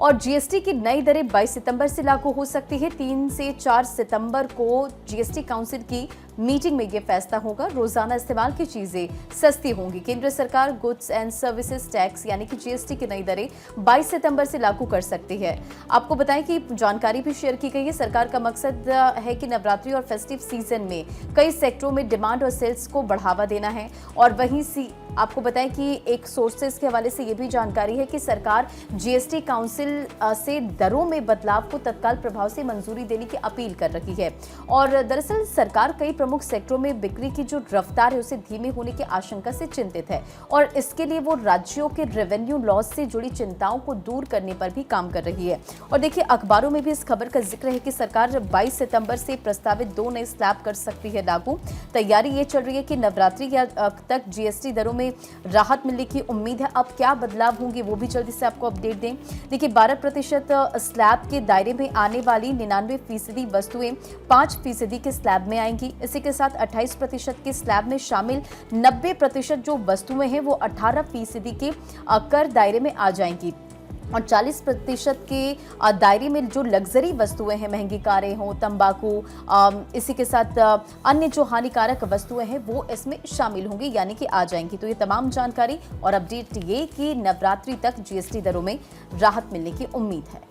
और जीएसटी की नई दरें 22 सितंबर से लागू हो सकती है। 3 से 4 सितंबर को जीएसटी काउंसिल की मीटिंग में यह फैसला होगा। रोजाना इस्तेमाल की चीजें सस्ती होंगी। केंद्र सरकार गुड्स एंड सर्विसेज टैक्स यानी कि जीएसटी की नई दरें 22 सितंबर से लागू कर सकती है। आपको बताएं कि जानकारी भी शेयर की गई है। सरकार का मकसद है कि नवरात्रि और फेस्टिव सीजन में कई सेक्टरों में डिमांड और सेल्स को बढ़ावा देना है। और वहीं आपको बताएं कि एक सोर्सेज के हवाले से यह भी जानकारी है कि सरकार जीएसटी काउंसिल से दरों में बदलाव को तत्काल प्रभाव से मंजूरी देने की अपील कर रही है। और दरअसल सरकार कई प्रमुख सेक्टरों में बिक्री की जो रफ्तार है उसे धीमे होने की आशंका से चिंतित है और इसके लिए वो राज्यों के रेवेन्यू लॉस से जुड़ी चिंताओं को दूर करने पर भी काम कर रही है। और देखिए अखबारों में भी इस खबर का जिक्र है कि सरकार 22 सितंबर से प्रस्तावित 2 नए स्लैब कर सकती है लागू। तैयारी ये चल रही है कि नवरात्रि तक जीएसटी दरों में राहत मिलने की उम्मीद है। अब क्या बदलाव होंगे वो भी जल्दी से आपको अपडेट दें। देखिए 12% स्लैब के दायरे में आने वाली 99% वस्तुएं 5% के स्लैब में आएंगी। इसी के साथ 28% के स्लैब में शामिल 90% जो वस्तुएं हैं वो 18% के कर दायरे में आ जाएंगी और 40% के दायरे में जो लग्जरी वस्तुएं हैं, महंगी कारें हों, तंबाकू, इसी के साथ अन्य जो हानिकारक वस्तुएं हैं वो इसमें शामिल होंगी यानी कि आ जाएंगी। तो ये तमाम जानकारी और अपडेट ये कि नवरात्रि तक जीएसटी दरों में राहत मिलने की उम्मीद है।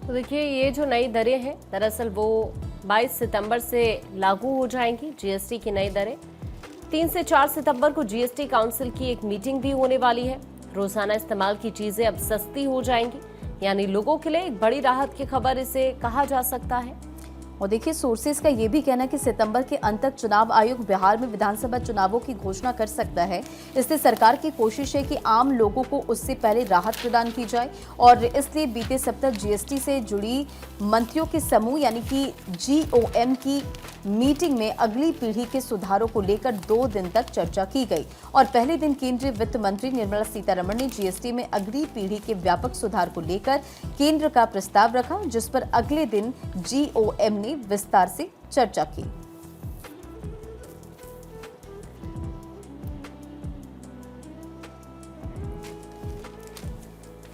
तो देखिए ये जो नई दरें हैं दरअसल वो 22 सितंबर से लागू हो जाएंगी। जीएसटी की नई दरें 3 से 4 सितंबर को जीएसटी काउंसिल की एक मीटिंग भी होने वाली है। रोजाना इस्तेमाल की चीजें अब सस्ती हो जाएंगी यानी लोगों के लिए एक बड़ी राहत की खबर इसे कहा जा सकता है। और देखिए सोर्सेज का ये भी कहना है कि सितंबर के अंत तक चुनाव आयोग बिहार में विधानसभा चुनावों की घोषणा कर सकता है। इसलिए सरकार की कोशिश है कि आम लोगों को उससे पहले राहत प्रदान की जाए और इसलिए बीते सप्ताह जीएसटी से जुड़ी मंत्रियों के समूह यानी कि जीओएम की मीटिंग में अगली पीढ़ी के सुधारों को लेकर 2 दिन तक चर्चा की गई। और पहले दिन केंद्रीय वित्त मंत्री निर्मला सीतारमण ने जीएसटी में अगली पीढ़ी के व्यापक सुधार को लेकर केंद्र का प्रस्ताव रखा, जिस पर अगले दिन जीओएम ने विस्तार से चर्चा की।